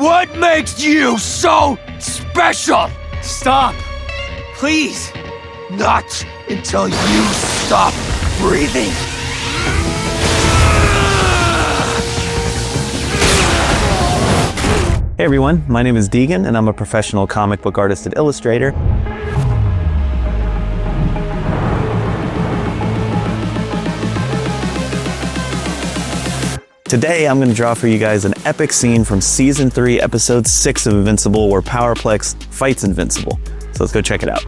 What makes you so special? Stop! Please! Not until you stop breathing. Hey everyone, my name is Deegan and I'm a professional comic book artist and illustrator. Today I'm going to draw for you guys an epic scene from Season 3, Episode 6 of Invincible where Powerplex fights Invincible. So let's go check it out.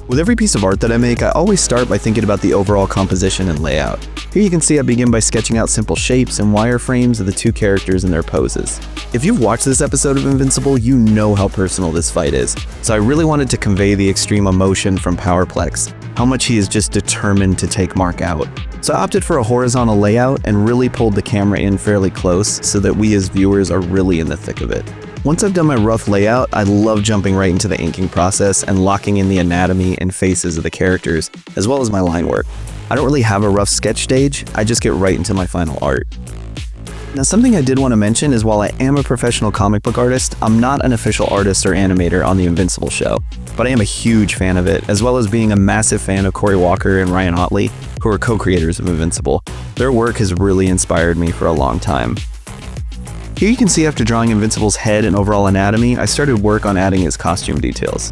With every piece of art that I make, I always start by thinking about the overall composition and layout. Here you can see I begin by sketching out simple shapes and wireframes of the two characters and their poses. If you've watched this episode of Invincible, you know how personal this fight is. So I really wanted to convey the extreme emotion from Powerplex, how much he is just determined to take Mark out. So I opted for a horizontal layout and really pulled the camera in fairly close so that we as viewers are really in the thick of it. Once I've done my rough layout, I love jumping right into the inking process and locking in the anatomy and faces of the characters, as well as my line work. I don't really have a rough sketch stage, I just get right into my final art. Now something I did want to mention is while I am a professional comic book artist, I'm not an official artist or animator on the Invincible show, but I am a huge fan of it, as well as being a massive fan of Cory and Ryan Ottley, who are co-creators of Invincible. Their work has really inspired me for a long time. Here you can see after drawing Invincible's head and overall anatomy, I started work on adding his costume details.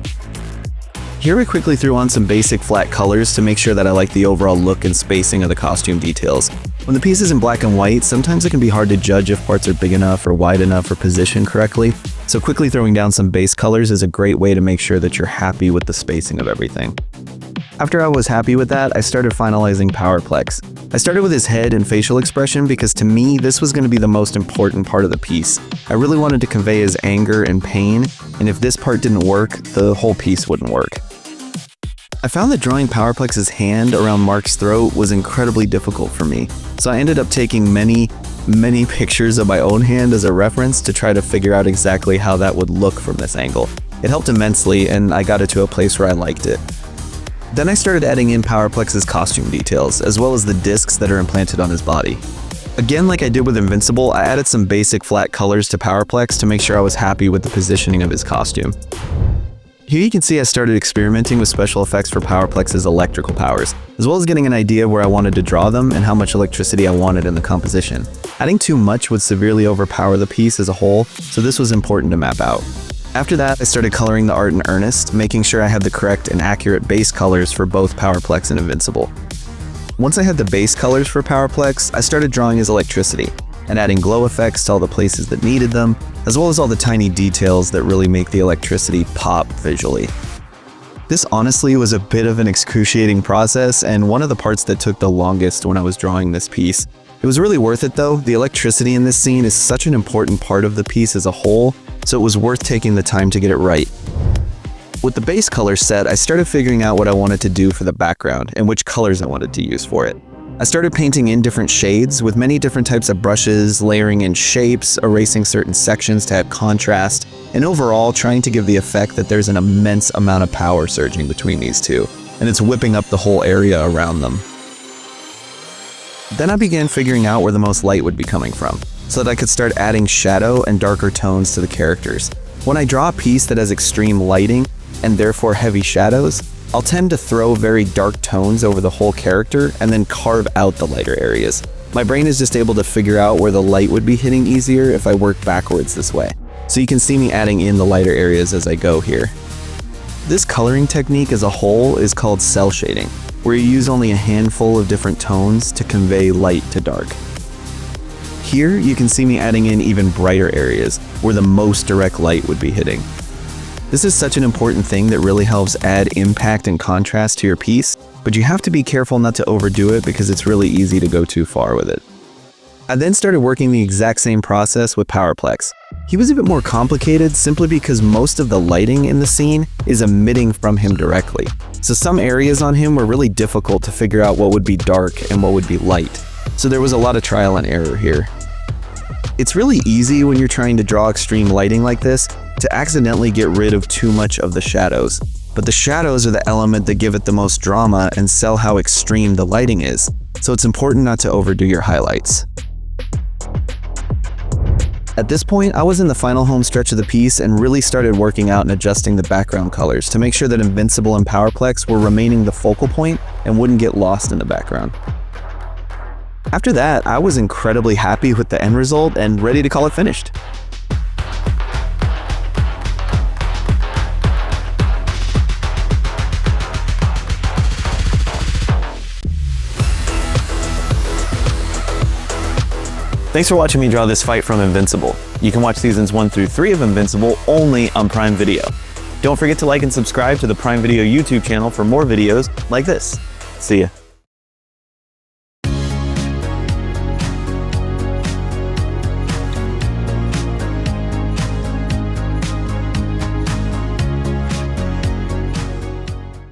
Here I quickly threw on some basic flat colors to make sure that I like the overall look and spacing of the costume details. When the piece is in black and white, sometimes it can be hard to judge if parts are big enough or wide enough or positioned correctly, so quickly throwing down some base colors is a great way to make sure that you're happy with the spacing of everything. After I was happy with that, I started finalizing Powerplex. I started with his head and facial expression because to me, this was going to be the most important part of the piece. I really wanted to convey his anger and pain, and if this part didn't work, the whole piece wouldn't work. I found that drawing Powerplex's hand around Mark's throat was incredibly difficult for me, so I ended up taking many pictures of my own hand as a reference to try to figure out exactly how that would look from this angle. It helped immensely, and I got it to a place where I liked it. Then I started adding in Powerplex's costume details, as well as the discs that are implanted on his body. Again, like I did with Invincible, I added some basic flat colors to Powerplex to make sure I was happy with the positioning of his costume. Here you can see I started experimenting with special effects for Powerplex's electrical powers, as well as getting an idea of where I wanted to draw them and how much electricity I wanted in the composition. Adding too much would severely overpower the piece as a whole, so this was important to map out. After that, I started coloring the art in earnest, making sure I had the correct and accurate base colors for both Powerplex and Invincible. Once I had the base colors for Powerplex, I started drawing his electricity, and adding glow effects to all the places that needed them, as well as all the tiny details that really make the electricity pop visually. This honestly was a bit of an excruciating process, and one of the parts that took the longest when I was drawing this piece. It was really worth it though. The electricity in this scene is such an important part of the piece as a whole, so it was worth taking the time to get it right. With the base color set, I started figuring out what I wanted to do for the background and which colors I wanted to use for it. I started painting in different shades with many different types of brushes, layering in shapes, erasing certain sections to add contrast, and overall trying to give the effect that there's an immense amount of power surging between these two, and it's whipping up the whole area around them. Then I began figuring out where the most light would be coming from, so that I could start adding shadow and darker tones to the characters. When I draw a piece that has extreme lighting, and therefore heavy shadows, I'll tend to throw very dark tones over the whole character and then carve out the lighter areas. My brain is just able to figure out where the light would be hitting easier if I work backwards this way. So you can see me adding in the lighter areas as I go here. This coloring technique as a whole is called cell shading, where you use only a handful of different tones to convey light to dark. Here you can see me adding in even brighter areas where the most direct light would be hitting. This is such an important thing that really helps add impact and contrast to your piece, but you have to be careful not to overdo it because it's really easy to go too far with it. I then started working the exact same process with Powerplex. He was a bit more complicated simply because most of the lighting in the scene is emitting from him directly. So some areas on him were really difficult to figure out what would be dark and what would be light. So there was a lot of trial and error here. It's really easy when you're trying to draw extreme lighting like this to accidentally get rid of too much of the shadows. But the shadows are the element that give it the most drama and sell how extreme the lighting is. So it's important not to overdo your highlights. At this point, I was in the final home stretch of the piece and really started working out and adjusting the background colors to make sure that Invincible and Powerplex were remaining the focal point and wouldn't get lost in the background. After that, I was incredibly happy with the end result and ready to call it finished. Thanks for watching me draw this fight from Invincible. You can watch seasons 1 through 3 of Invincible only on Prime Video. Don't forget to like and subscribe to the Prime Video YouTube channel for more videos like this. See ya.